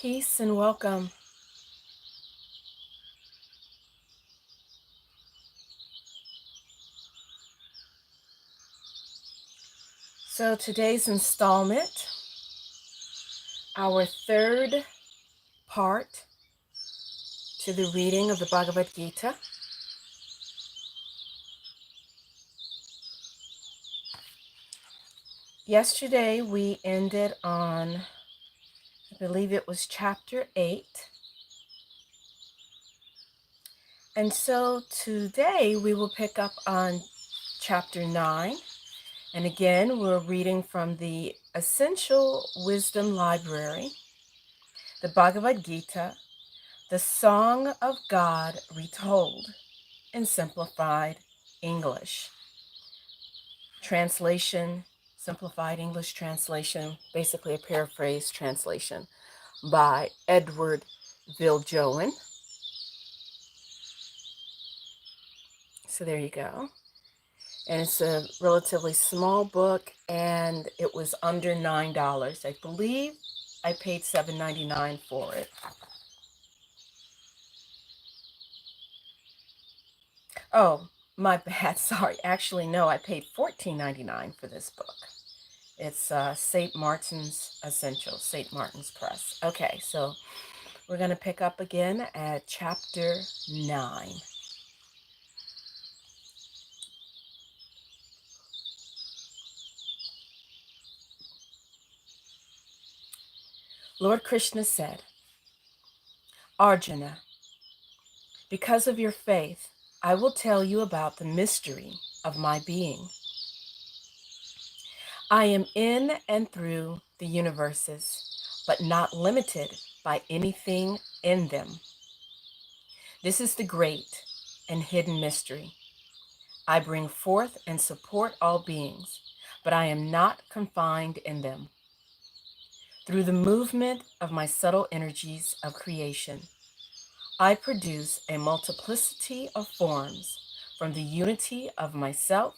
Peace and welcome. So today's installment, our third part to the reading of the Bhagavad Gita. Yesterday we ended on, I believe it was chapter 8. And so today we will pick up on chapter 9. And again, we're reading from the Essential Wisdom Library, the Bhagavad Gita, the Song of God Retold in Simplified English. Translation, Simplified English translation, basically a paraphrase translation by Edward Viljoen. So there you go. And it's a relatively small book, and it was under $9. I believe I paid $7.99 for it. Oh, my bad. Sorry. Actually, no, I paid $14.99 for this book. It's St. Martin's Essentials, St. Martin's Press. Okay, so we're going to pick up again at chapter 9. Lord Krishna said, Arjuna, because of your faith, I will tell you about the mystery of my being. I am in and through the universes, but not limited by anything in them. This is the great and hidden mystery. I bring forth and support all beings, but I am not confined in them. Through the movement of my subtle energies of creation, I produce a multiplicity of forms from the unity of myself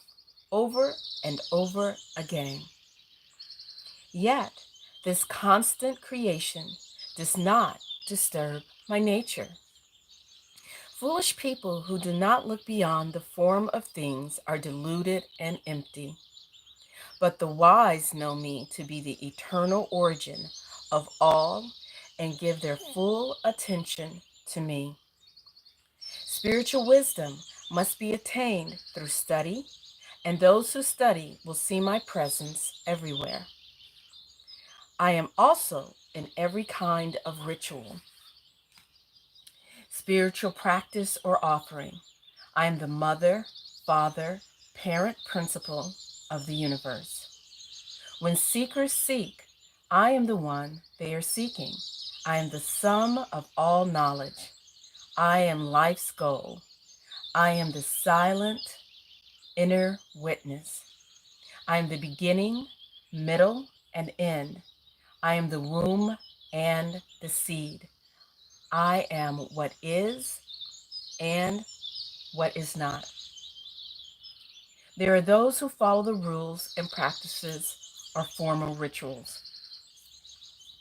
over and over again. Yet, this constant creation does not disturb my nature. Foolish people who do not look beyond the form of things are deluded and empty. But the wise know me to be the eternal origin of all and give their full attention to me. Spiritual wisdom must be attained through study, and those who study will see my presence everywhere. I am also in every kind of ritual, spiritual practice, or offering. I am the mother, father, parent principle of the universe. When seekers seek, I am the one they are seeking. I am the sum of all knowledge. I am life's goal. I am the silent inner witness. I am the beginning, middle, and end. I am the womb and the seed. I am what is and what is not. There are those who follow the rules and practices or formal rituals,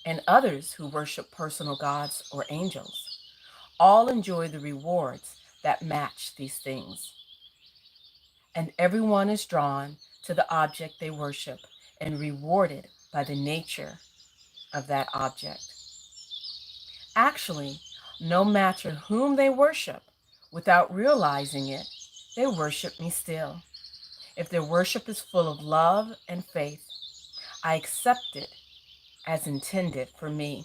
and others who worship personal gods or angels. All enjoy the rewards that match these things, and everyone is drawn to the object they worship and rewarded by the nature of that object. Actually, no matter whom they worship, without realizing it, they worship me still. If their worship is full of love and faith, I accept it as intended for me.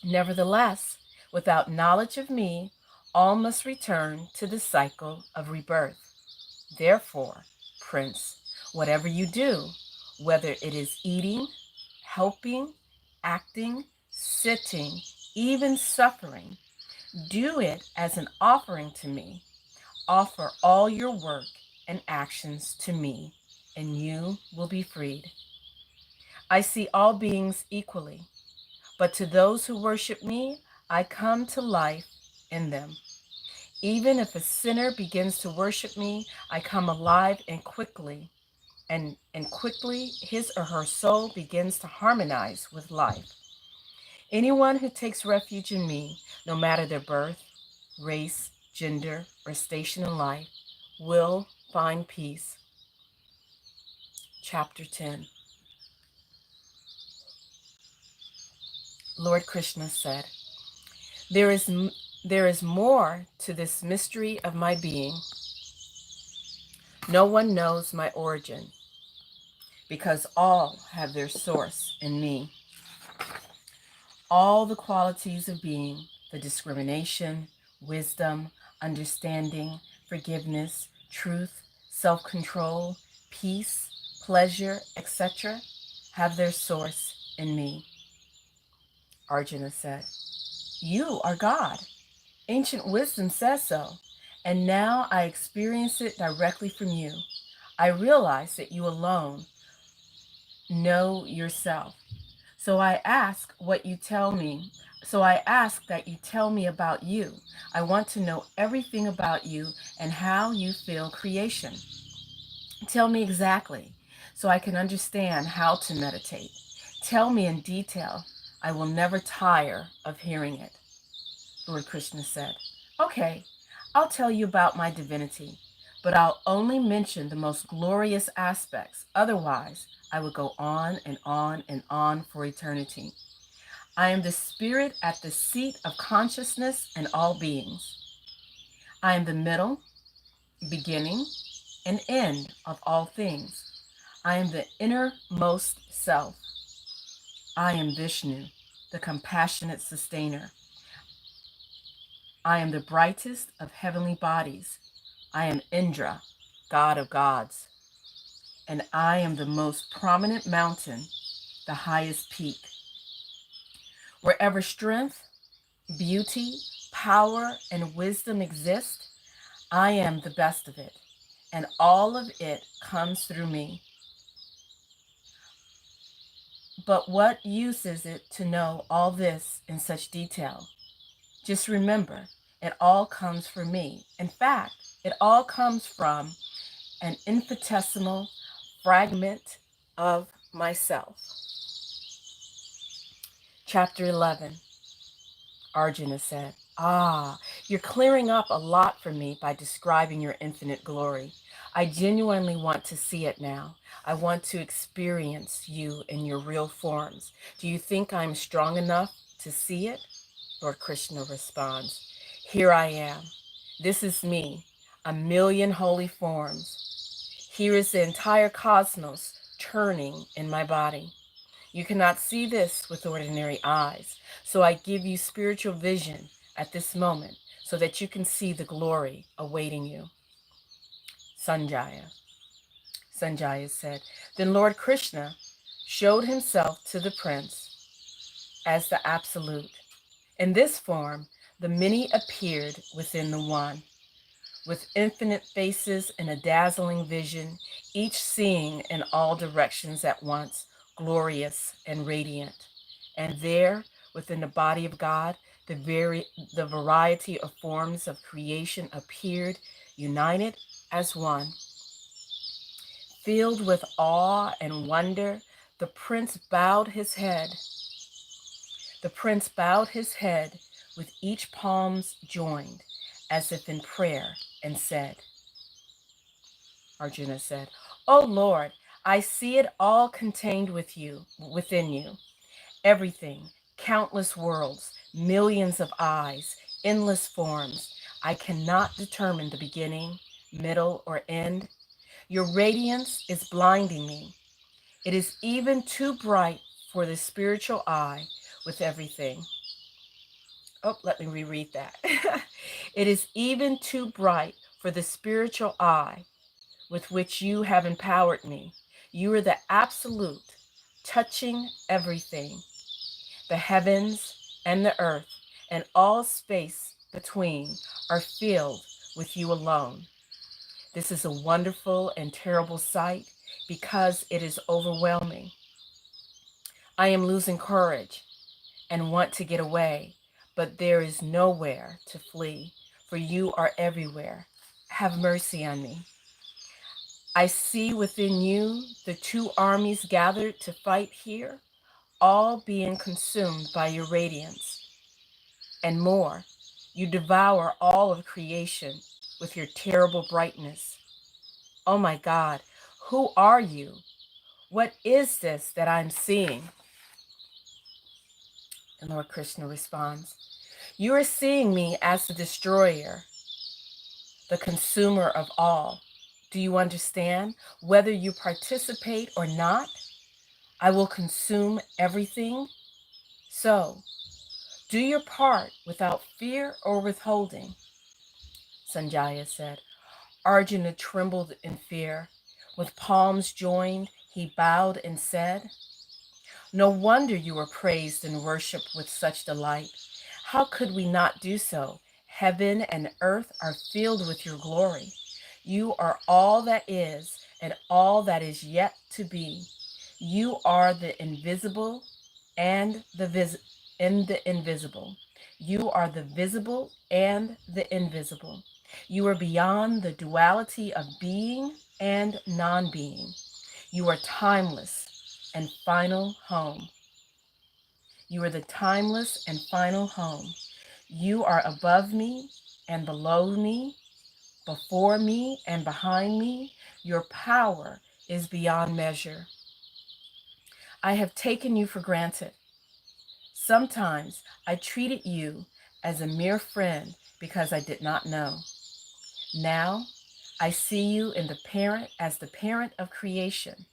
Nevertheless, without knowledge of me, all must return to the cycle of rebirth. Therefore, Prince, whatever you do, whether it is eating, helping, acting, sitting, even suffering, do it as an offering to me. Offer all your work and actions to me, and you will be freed. I see all beings equally, but to those who worship me, I come to life in them. Even if a sinner begins to worship me, I come alive and quickly, and quickly his or her soul begins to harmonize with life. Anyone who takes refuge in me, no matter their birth, race, gender, or station in life, will find peace. Chapter 10. Lord Krishna said, there is more to this mystery of my being. No one knows my origin, because all have their source in me. All the qualities of being, the discrimination, wisdom, understanding, forgiveness, truth, self-control, peace, pleasure, etc., have their source in me. Arjuna said, you are God. Ancient wisdom says so, and now I experience it directly from you. I realize that you alone know yourself. So I ask what you tell me. So I ask that you tell me about you. I want to know everything about you and how you feel creation. Tell me exactly so I can understand how to meditate. Tell me in detail. I will never tire of hearing it. Lord Krishna said, okay, I'll tell you about my divinity, but I'll only mention the most glorious aspects. Otherwise, I would go on and on and on for eternity. I am the spirit at the seat of consciousness and all beings. I am the middle, beginning, and end of all things. I am the innermost self. I am Vishnu, the compassionate sustainer. I am the brightest of heavenly bodies. I am Indra, god of gods. And I am the most prominent mountain, the highest peak. Wherever strength, beauty, power, and wisdom exist, I am the best of it, and all of it comes through me. But what use is it to know all this in such detail? Just remember, it all comes from me. In fact, it all comes from an infinitesimal fragment of myself. Chapter 11. Arjuna said, you're clearing up a lot for me by describing your infinite glory. I genuinely want to see it now. I want to experience you in your real forms. Do you think I'm strong enough to see it? Lord Krishna responds, here I am. This is me, a million holy forms. Here is the entire cosmos turning in my body. You cannot see this with ordinary eyes, so I give you spiritual vision at this moment so that you can see the glory awaiting you. Sanjaya said, then Lord Krishna showed himself to the prince as the absolute. In this form, the many appeared within the one, with infinite faces and a dazzling vision, each seeing in all directions at once, glorious and radiant. And there, within the body of God, the variety of forms of creation appeared, united as one. Filled with awe and wonder, the prince bowed his head. The prince bowed his head with each palms joined, as if in prayer, and said, Arjuna said, O Lord, I see it all contained within you. Everything, countless worlds, millions of eyes, endless forms. I cannot determine the beginning, middle, or end. Your radiance is blinding me. It is even too bright for the spiritual eye with everything. Oh, let me reread that. It is even too bright for the spiritual eye with which you have empowered me. You are the absolute, touching everything, the heavens and the earth, and all space between are filled with you alone. This is a wonderful and terrible sight because it is overwhelming. I am losing courage and want to get away, but there is nowhere to flee, for you are everywhere. Have mercy on me. I see within you the two armies gathered to fight here. all being consumed by your radiance. And more, you devour all of creation with your terrible brightness. Oh my God, who are you? What is this that I'm seeing? And Lord Krishna responds, you are seeing me as the destroyer, the consumer of all. Do you understand? Whether you participate or not, I will consume everything. So, do your part without fear or withholding. Sanjaya said. Arjuna trembled in fear. With palms joined, he bowed and said, no wonder you were praised and worshipped with such delight. How could we not do so? Heaven and earth are filled with your glory. You are all that is and all that is yet to be. You are the invisible and the invisible. You are the visible and the invisible. You are beyond the duality of being and non-being. You are timeless and final home. You are the timeless and final home. You are above me and below me, before me and behind me. Your power is beyond measure. I have taken you for granted. Sometimes I treated you as a mere friend because I did not know. Now I see you in the parent as the parent of creation.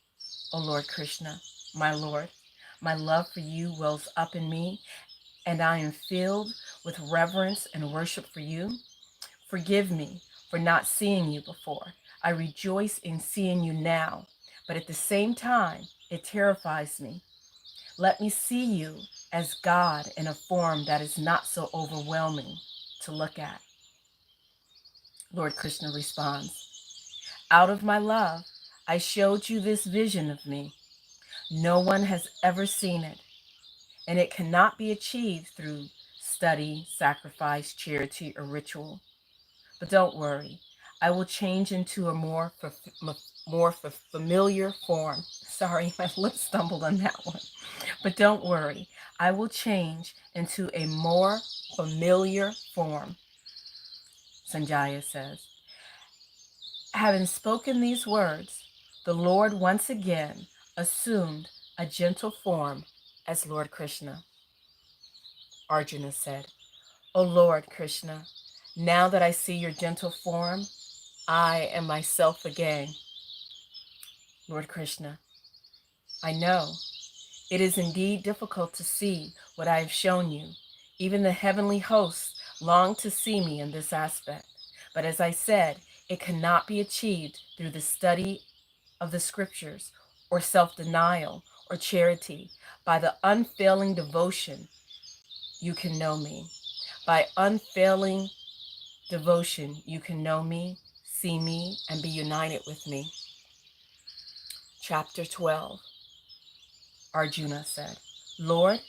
O Lord Krishna, my Lord, my love for you wells up in me, and I am filled with reverence and worship for you. Forgive me for not seeing you before. I rejoice in seeing you now, but at the same time, it terrifies me. Let me see you as God in a form that is not so overwhelming to look at. Lord Krishna responds, out of my love, I showed you this vision of me. No one has ever seen it, and it cannot be achieved through study, sacrifice, charity, or ritual. But don't worry, I will change into a more familiar form. Sorry, my lips stumbled on that one. But don't worry, I will change into a more familiar form, Sanjaya says. Having spoken these words, the Lord once again assumed a gentle form as Lord Krishna. Arjuna said, O Lord Krishna, now that I see your gentle form, I am myself again. Lord Krishna, I know it is indeed difficult to see what I have shown you. Even the heavenly hosts long to see me in this aspect. But as I said, it cannot be achieved through the study of the scriptures or self-denial or charity. By the unfailing devotion, you can know me. By unfailing devotion, you can know me, see me, and be united with me. Chapter 12. Arjuna said, Lord,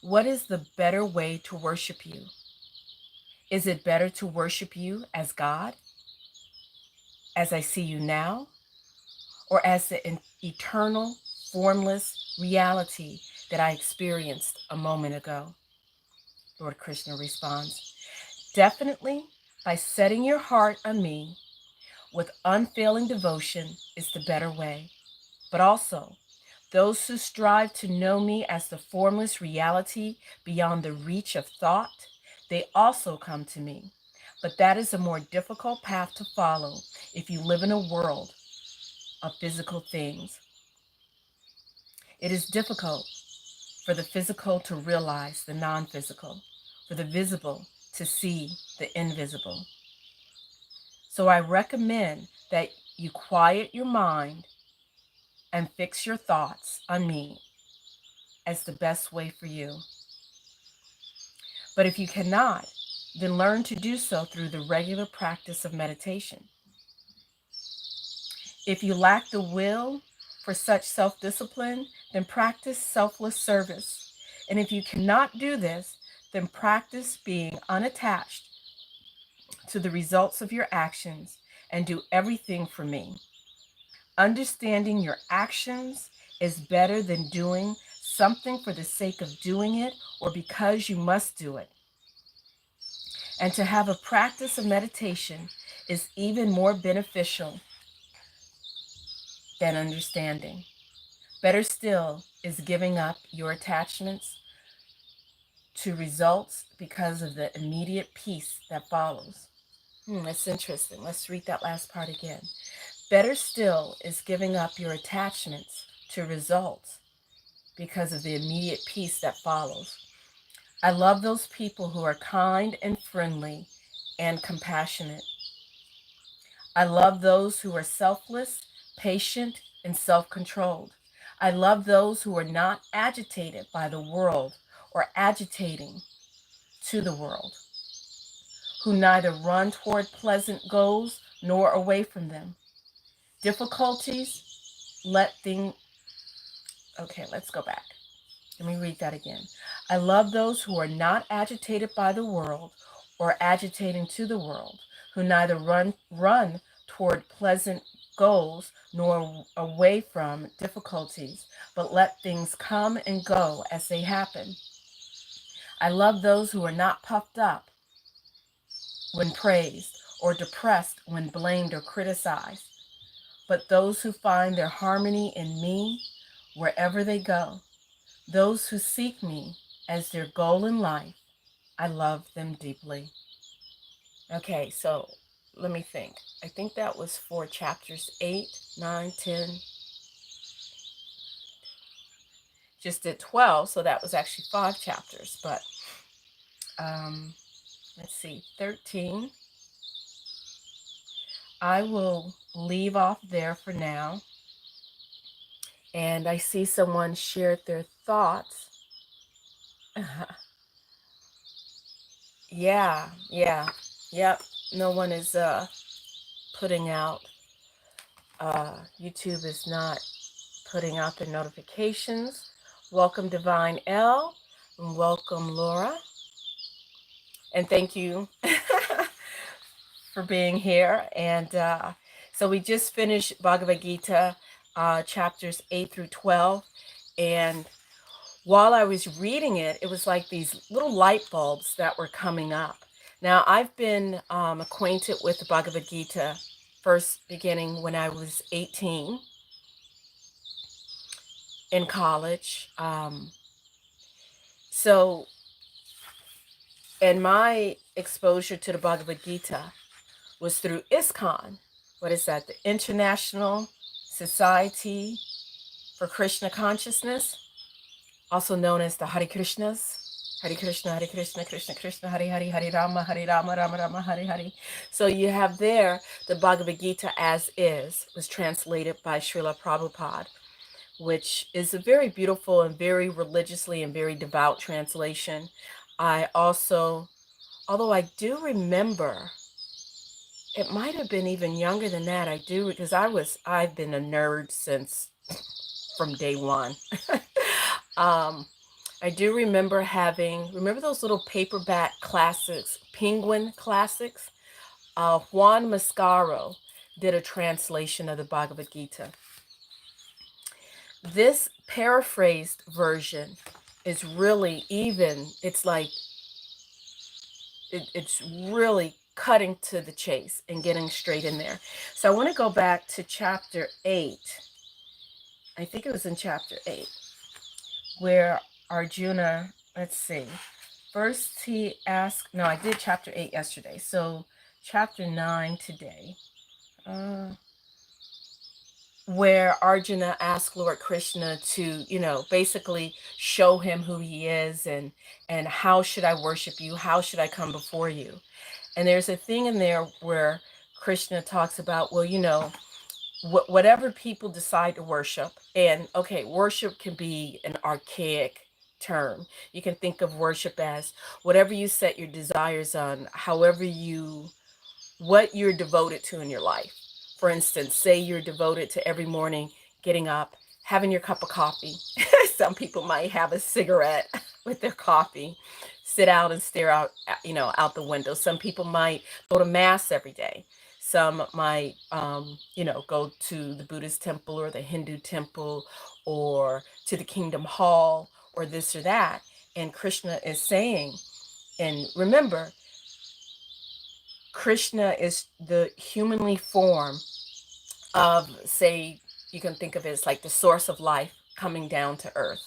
what is the better way to worship you? Is it better to worship you as God, as I see you now, or as the eternal, formless reality that I experienced a moment ago? Lord Krishna responds, definitely by setting your heart on me with unfailing devotion is the better way. But also, those who strive to know me as the formless reality beyond the reach of thought, they also come to me. But that is a more difficult path to follow if you live in a world of physical things. It is difficult for the physical to realize the non-physical, for the visible to see the invisible. So I recommend that you quiet your mind and fix your thoughts on me as the best way for you. But if you cannot, then learn to do so through the regular practice of meditation. If you lack the will for such self-discipline, then practice selfless service. And if you cannot do this, then practice being unattached to the results of your actions and do everything for me. Understanding your actions is better than doing something for the sake of doing it or because you must do it. And to have a practice of meditation is even more beneficial than understanding. Better still is giving up your attachments to results because of the immediate peace that follows. That's interesting. Let's read that last part again. Better still is giving up your attachments to results because of the immediate peace that follows. I love those people who are kind and friendly and compassionate. I love those who are selfless, patient, and self-controlled. I love those who are not agitated by the world or agitating to the world, who neither run toward pleasant goals nor away from them. Difficulties, let things... Okay, let's go back. Let me read that again. I love those who are not agitated by the world or agitating to the world, who neither run toward pleasant goals nor away from difficulties, but let things come and go as they happen. I love those who are not puffed up when praised or depressed when blamed or criticized, but those who find their harmony in me wherever they go. Those who seek me as their goal in life, I love them deeply. Okay, so let me think. I think that was for chapters 8, 9, 10. Just did 12, so that was actually 5 chapters. But let's see, 13. I will leave off there for now. And I see someone shared their thoughts. Yeah, yep. No one is putting out, YouTube is not putting out their notifications. Welcome Divine L, and welcome Laura. And thank you for being here. And so we just finished Bhagavad Gita, chapters 8 through 12. And while I was reading it, it was like these little light bulbs that were coming up. Now, I've been acquainted with the Bhagavad Gita first beginning when I was 18 in college. And my exposure to the Bhagavad Gita was through ISKCON. What is that? The International Society for Krishna Consciousness, also known as the Hare Krishnas. Hare Krishna, Krishna Krishna, Hare Hare, Hare Rama, Rama Rama, Hare Hare. So you have there the Bhagavad Gita as is, was translated by Srila Prabhupada, which is a very beautiful and very religiously and very devout translation. I also, although I do remember, it might have been even younger than that. I do, because I've been a nerd since from day one. I do remember remember those little paperback classics, Penguin classics? Juan Mascaro did a translation of the Bhagavad Gita. This paraphrased version is really it's like, it's really cutting to the chase and getting straight in there. So I want to go back to chapter 8. I think it was in chapter 8 where Arjuna, let's see. First he asked, no, I did chapter 8 yesterday. So chapter 9 today. Where Arjuna asked Lord Krishna to, basically show him who he is and how should I worship you? How should I come before you? And there's a thing in there where Krishna talks about, well, whatever people decide to worship, and okay, worship can be an archaic term. You can think of worship as whatever you set your desires on, what you're devoted to in your life. For instance, say you're devoted to every morning getting up, having your cup of coffee. Some people might have a cigarette with their coffee, sit out and stare out, out the window. Some people might go to mass every day. Some might, go to the Buddhist temple or the Hindu temple, or to the kingdom hall or this or that. And Krishna is saying, and remember, Krishna is the humanly form of, say, you can think of it as like the source of life coming down to earth,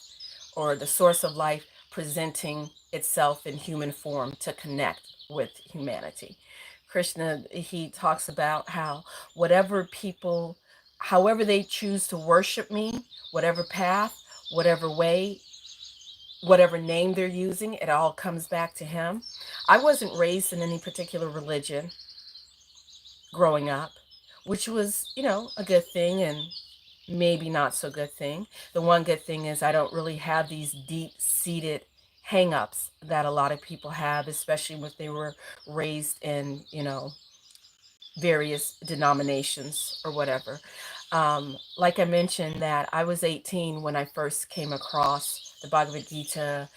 or the source of life presenting itself in human form to connect with humanity. Krishna, he talks about how whatever people, however they choose to worship me, whatever path, whatever way, whatever name they're using, it all comes back to him. I wasn't raised in any particular religion growing up, which was, a good thing and maybe not so good thing. The one good thing is I don't really have these deep-seated hang-ups that a lot of people have, especially if they were raised in, various denominations or whatever. Like I mentioned, that I was 18 when I first came across the Bhagavad Gita.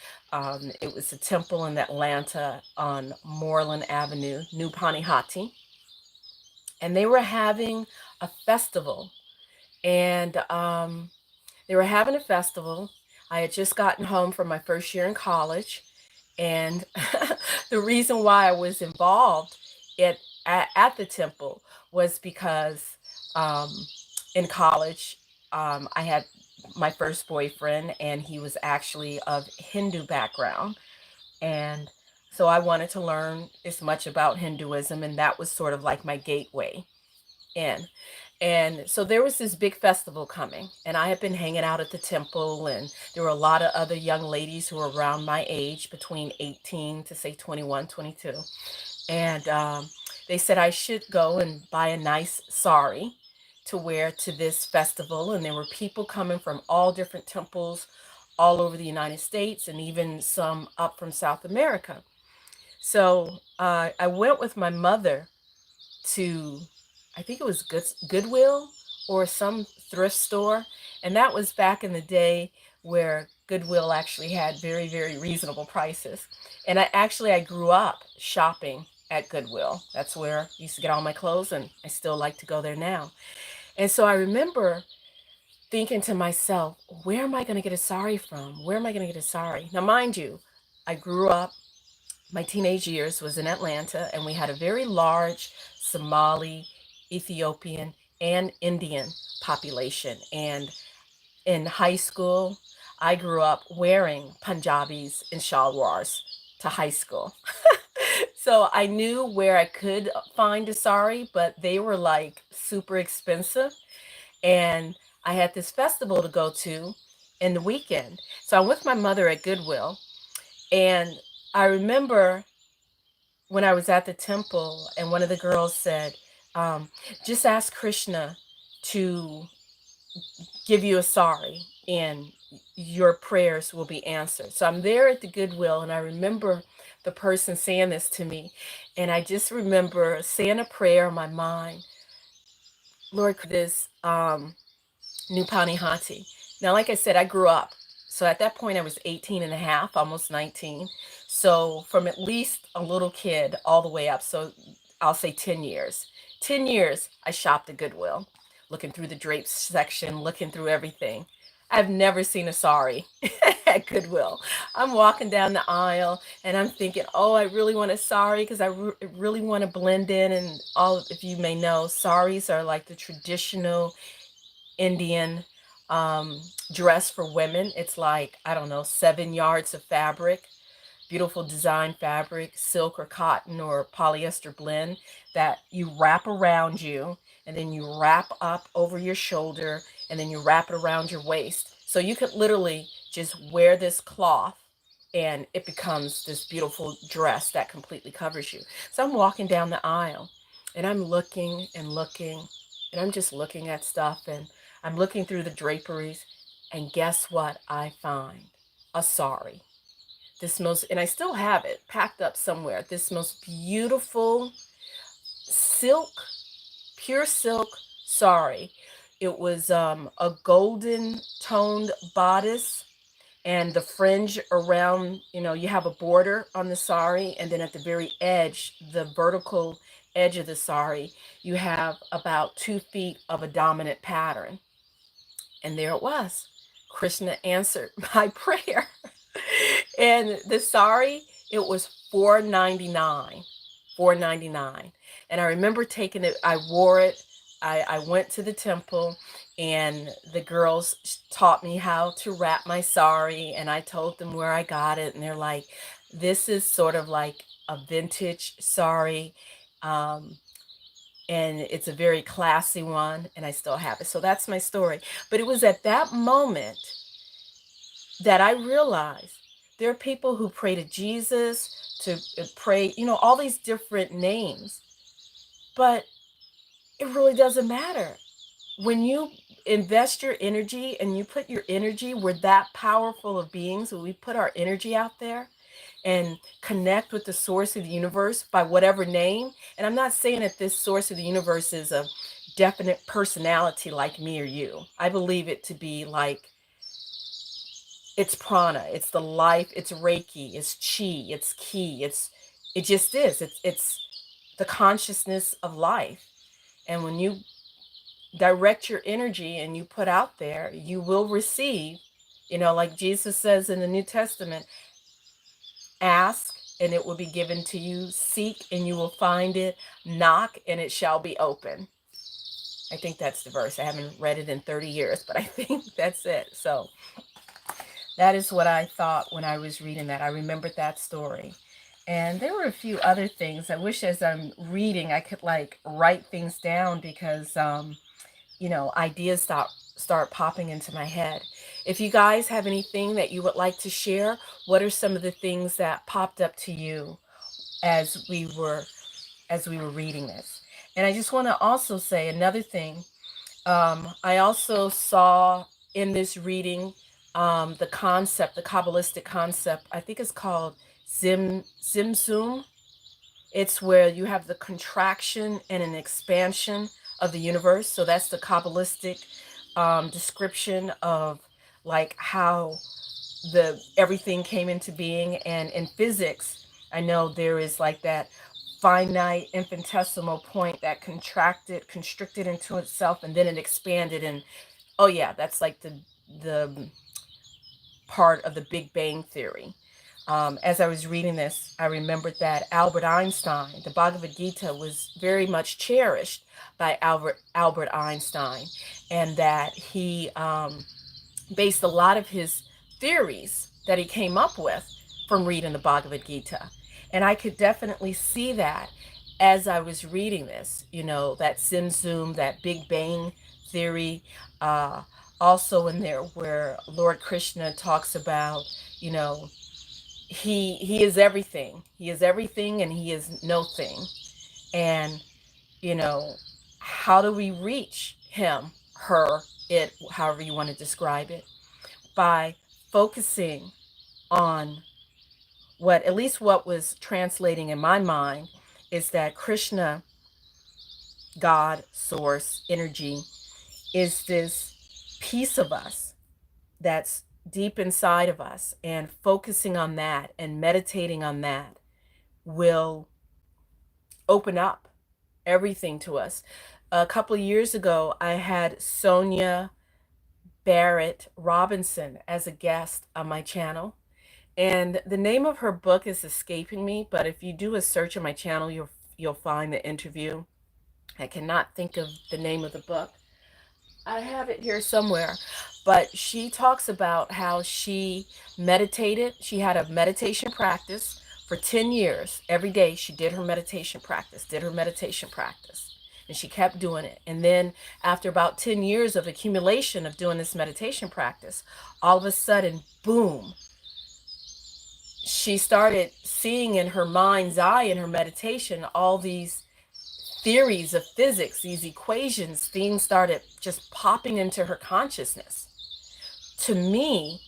It was a temple in Atlanta on Moreland Avenue, New Panihati, and they were having a festival. And they were having a festival. I had just gotten home from my first year in college, and the reason why I was involved at the temple was because um, in college I had my first boyfriend, and he was actually of Hindu background, and so I wanted to learn as much about Hinduism, and that was sort of like my gateway in. And so there was this big festival coming, and I had been hanging out at the temple, and there were a lot of other young ladies who were around my age, between 18 to say 21, 22. And they said I should go and buy a nice sari to wear to this festival. And there were people coming from all different temples all over the United States, and even some up from South America. So I went with my mother to, I think it was Goodwill or some thrift store. And that was back in the day where Goodwill actually had very, very reasonable prices. And I grew up shopping at Goodwill. That's where I used to get all my clothes, and I still like to go there now. And so I remember thinking to myself, where am I going to get a sari from? Where am I going to get a sari? Now, mind you, I grew up, my teenage years was in Atlanta, and we had a very large Somali, Ethiopian, and Indian population. And in high school, I grew up wearing Punjabis and shalwars to high school. So I knew where I could find a sari, but they were like super expensive. And I had this festival to go to in the weekend. So I'm with my mother at Goodwill, and I remember when I was at the temple, and one of the girls said, um, just ask Krishna to give you a sari, and your prayers will be answered. So I'm there at the Goodwill, and I remember the person saying this to me. And I just remember saying a prayer in my mind, Lord, this New Panihati. Now, like I said, I grew up. So at that point, I was 18 and a half, almost 19. So from at least a little kid all the way up. So I'll say 10 years. 10 years, I shopped at Goodwill, looking through the drapes section, looking through everything. I've never seen a sari at Goodwill. I'm walking down the aisle, and I'm thinking, oh, I really want a sari because really want to blend in. And all, if you may know, saris are like the traditional Indian um, dress for women. It's like, I don't know, 7 yards of fabric, beautiful design fabric, silk or cotton or polyester blend that you wrap around you, and then you wrap up over your shoulder, and then you wrap it around your waist. So you could literally just wear this cloth, and it becomes this beautiful dress that completely covers you. So I'm walking down the aisle, and I'm looking and looking, and I'm just looking at stuff, and I'm looking through the draperies, and guess what I find? A sari. This most, and I still have it packed up somewhere, this most beautiful silk, pure silk sari. It was a golden toned bodice, and the fringe around, you have a border on the sari, and then at the very edge, the vertical edge of the sari, you have about 2 feet of a dominant pattern. And there it was, Krishna answered my prayer. And the sari, it was $4.99. $4.99. And I remember taking it, I wore it. I went to the temple, and the girls taught me how to wrap my sari, and I told them where I got it, and they're like, this is sort of like a vintage sari. Um, and it's a very classy one, and I still have it. So that's my story. But it was at that moment that I realized there are people who pray to Jesus, to pray, all these different names, but it really doesn't matter. When you invest your energy and you put your energy, we're that powerful of beings, when we put our energy out there and connect with the source of the universe by whatever name. And I'm not saying that this source of the universe is a definite personality like me or you. I believe it to be like, it's prana, it's the life, it's reiki, it's chi, it's ki, it just is. It's the consciousness of life. And when you direct your energy and you put out there, you will receive, like Jesus says in the New Testament, ask and it will be given to you, seek and you will find it, knock and it shall be open. I think that's the verse. I haven't read it in 30 years, but I think that's it. So that is what I thought when I was reading that. I remembered that story. And there were a few other things. I wish as I'm reading, I could like write things down, because, ideas start popping into my head. If you guys have anything that you would like to share, what are some of the things that popped up to you as we were reading this? And I just want to also say another thing. I also saw in this reading the concept, the Kabbalistic concept. I think it's called Zimzum. It's where you have the contraction and an expansion of the universe. So that's the Kabbalistic description of like how the everything came into being. And in physics, I know there is like that finite infinitesimal point that constricted into itself, and then it expanded. And oh yeah, that's like the part of the Big Bang Theory. As I was reading this, I remembered that Albert Einstein, the Bhagavad Gita was very much cherished by Albert Einstein, and that he based a lot of his theories that he came up with from reading the Bhagavad Gita. And I could definitely see that as I was reading this, that Zimzum, that Big Bang Theory, uh, also in there where Lord Krishna talks about, you know, he is everything. He is everything and he is no thing. And, you know, how do we reach him, her, it, however you want to describe it? By focusing on what, at least what was translating in my mind, is that Krishna, God, source, energy, is this piece of us that's deep inside of us. And focusing on that and meditating on that will open up everything to us. A couple of years ago, I had Sonia Barrett Robinson as a guest on my channel. And the name of her book is escaping me, but if you do a search on my channel, you'll find the interview. I cannot think of the name of the book. I have it here somewhere, but she talks about how she meditated. She had a meditation practice for 10 years. Every day she did her meditation practice, and she kept doing it. And then after about 10 years of accumulation of doing this meditation practice, all of a sudden, boom, she started seeing in her mind's eye, in her meditation, all these theories of physics, these equations, things started just popping into her consciousness. To me,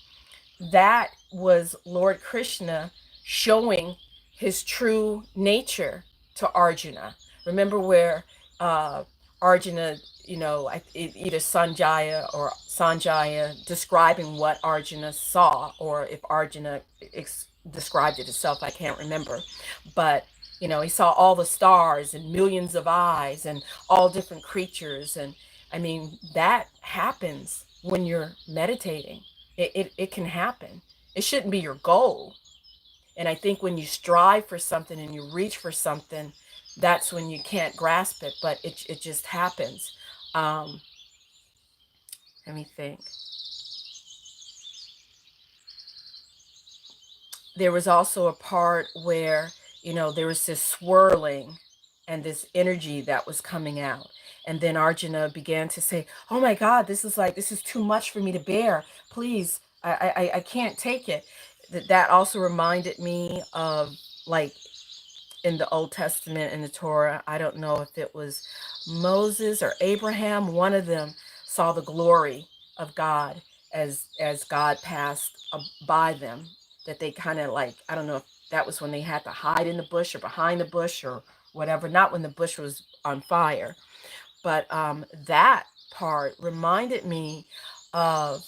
that was Lord Krishna showing his true nature to Arjuna. Remember where Arjuna, either Sanjaya describing what Arjuna saw, or if Arjuna described it itself, I can't remember. But he saw all the stars and millions of eyes and all different creatures. And I mean, that happens when you're meditating. It can happen. It shouldn't be your goal. And I think when you strive for something and you reach for something, that's when you can't grasp it, but it just happens. Um, Let me think. There was also a part where, there was this swirling and this energy that was coming out. And then Arjuna began to say, "Oh my God, this is too much for me to bear. Please, I can't take it." That also reminded me of, like, in the Old Testament in the Torah. I don't know if it was Moses or Abraham. One of them saw the glory of God as God passed by them. That they kind of, like, I don't know if that was when they had to hide in the bush or behind the bush or whatever. Not when the bush was on fire, but that part reminded me of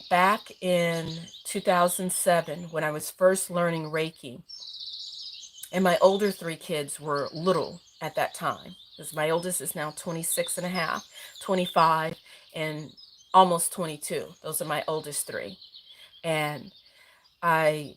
back in 2007 when I was first learning Reiki. And my older three kids were little at that time, because my oldest is now 26 and a half, 25, and almost 22. Those are my oldest three. And I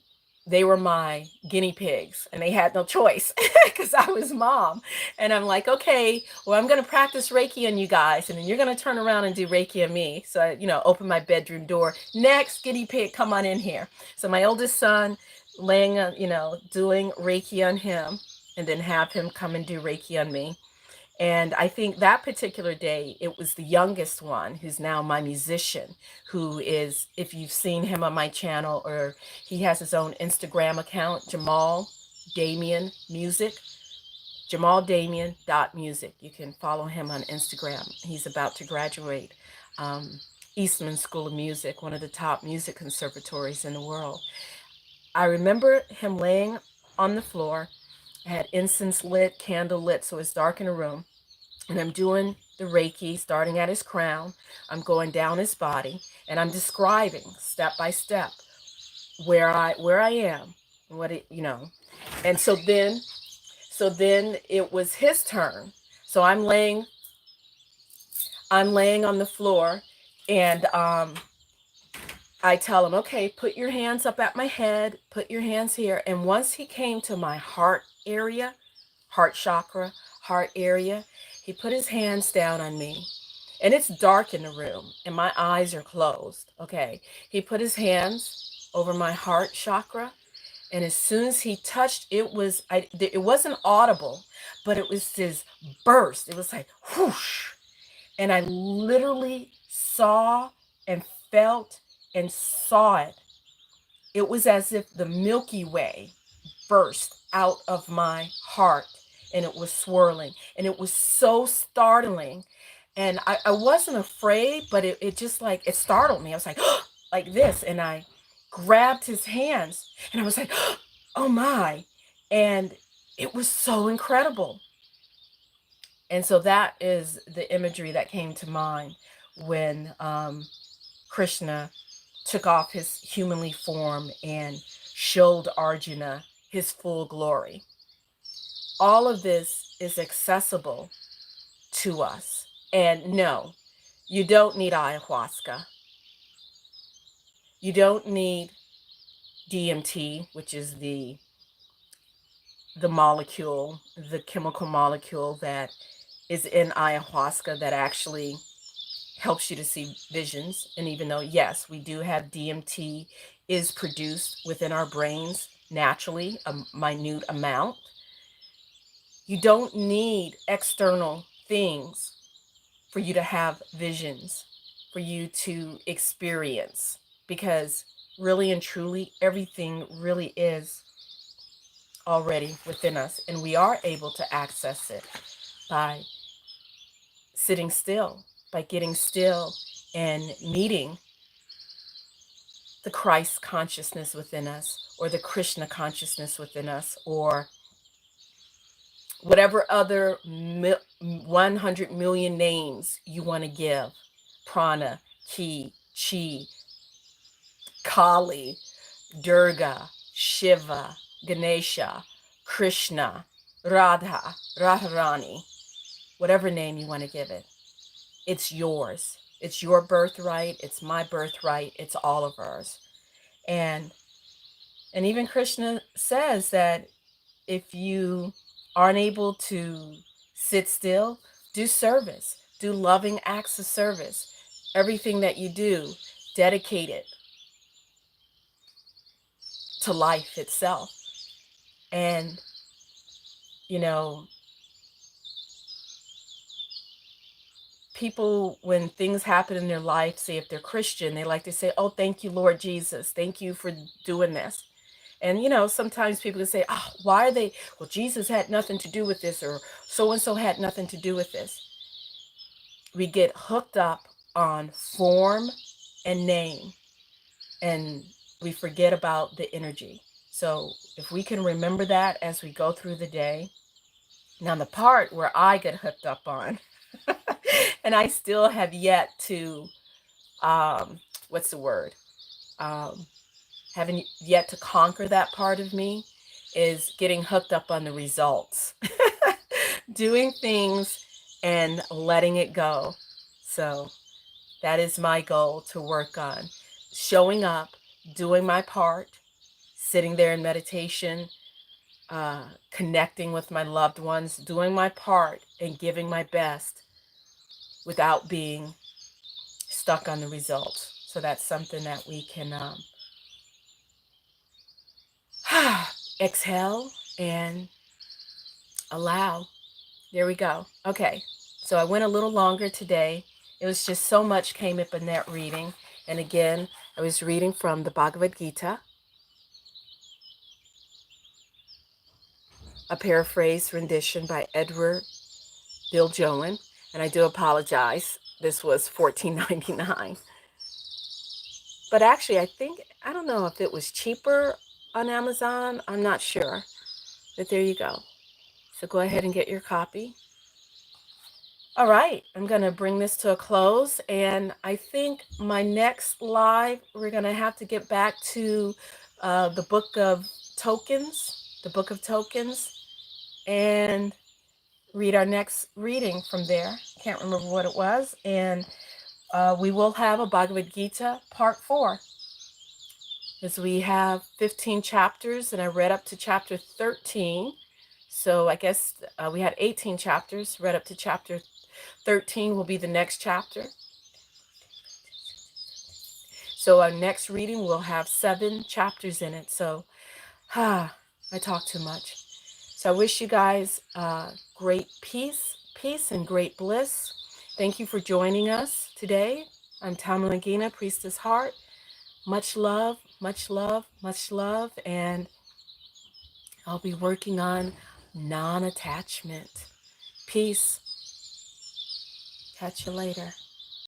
they were my guinea pigs, and they had no choice because I was mom. And I'm like, okay, well, I'm going to practice Reiki on you guys, and then you're going to turn around and do Reiki on me. So I, open my bedroom door. Next, guinea pig, come on in here. So my oldest son laying, doing Reiki on him, and then have him come and do Reiki on me. And I think that particular day, it was the youngest one, who's now my musician, who is, if you've seen him on my channel, or he has his own Instagram account, Jamal Damien Music, jamaldamien.music. You can follow him on Instagram. He's about to graduate Eastman School of Music, one of the top music conservatories in the world. I remember him laying on the floor. I had incense lit, candle lit, so it's dark in the room. And I'm doing the Reiki, starting at his crown. I'm going down his body, and I'm describing step by step where I am, and what it, And so then it was his turn. So I'm laying on the floor, and I tell him, okay, put your hands up at my head, put your hands here. And once he came to my heart area, heart chakra, heart area, he put his hands down on me. And it's dark in the room, and my eyes are closed. Okay. He put his hands over my heart chakra. And as soon as he touched, it wasn't audible, but it was this burst. It was like whoosh. And I literally saw and felt and saw it. It was as if the Milky Way burst out of my heart, and it was swirling, and it was so startling. And I wasn't afraid, but it just, like, it startled me. I was like, like this. And I grabbed his hands, and I was like, oh my. And it was so incredible. And so that is the imagery that came to mind when Krishna took off his humanly form and showed Arjuna his full glory. All of this is accessible to us. And no, you don't need ayahuasca. You don't need DMT, which is the molecule, the chemical molecule that is in ayahuasca that actually helps you to see visions. And even though, yes, we do have DMT is produced within our brains naturally, a minute amount, you don't need external things for you to have visions, for you to experience, because really and truly, everything really is already within us, and we are able to access it by sitting still, by getting still and meeting the Christ consciousness within us, or the Krishna consciousness within us, or whatever other 100 million names you want to give. Prana, Ki, Chi, Kali, Durga, Shiva, Ganesha, Krishna, Radharani, whatever name you want to give it. It's yours. It's your birthright. It's my birthright. It's all of ours. And even Krishna says that if you aren't able to sit still, do service, do loving acts of service. Everything that you do, dedicate it to life itself. And, you know, people, when things happen in their life, say if they're Christian, they like to say, oh, thank you, Lord Jesus. Thank you for doing this. And, sometimes people can say, oh, why are they, well, Jesus had nothing to do with this, or so-and-so had nothing to do with this. We get hooked up on form and name, and we forget about the energy. So if we can remember that as we go through the day. Now, the part where I get hooked up on, and I still have yet to, what's the word? Haven't yet to conquer that part of me, is getting hooked up on the results. Doing things and letting it go. So that is my goal to work on. Showing up, doing my part, sitting there in meditation, connecting with my loved ones, doing my part and giving my best without being stuck on the results. So that's something that we can exhale and allow. There we go. Okay, so I went a little longer today. It was just so much came up in that reading. And again, I was reading from the Bhagavad Gita, a paraphrase rendition by Edward Bill Joan. And I do apologize. This was $14.99. But actually, I don't know if it was cheaper on Amazon. I'm not sure. But there you go. So go ahead and get your copy. All right, I'm going to bring this to a close. And I think my next live, we're going to have to get back to the Book of Tokens, and read our next reading from there. Can't remember what it was. And we will have a Bhagavad Gita part 4. As we have 15 chapters, and I read up to chapter 13. So I guess we had 18 chapters, read up to chapter 13 will be the next chapter. So our next reading will have 7 chapters in it. So, I talk too much. So I wish you guys great peace and great bliss. Thank you for joining us today. I'm Tamalangina, Priestess Heart. Much love, much love, much love. And I'll be working on non-attachment. Peace. Catch you later.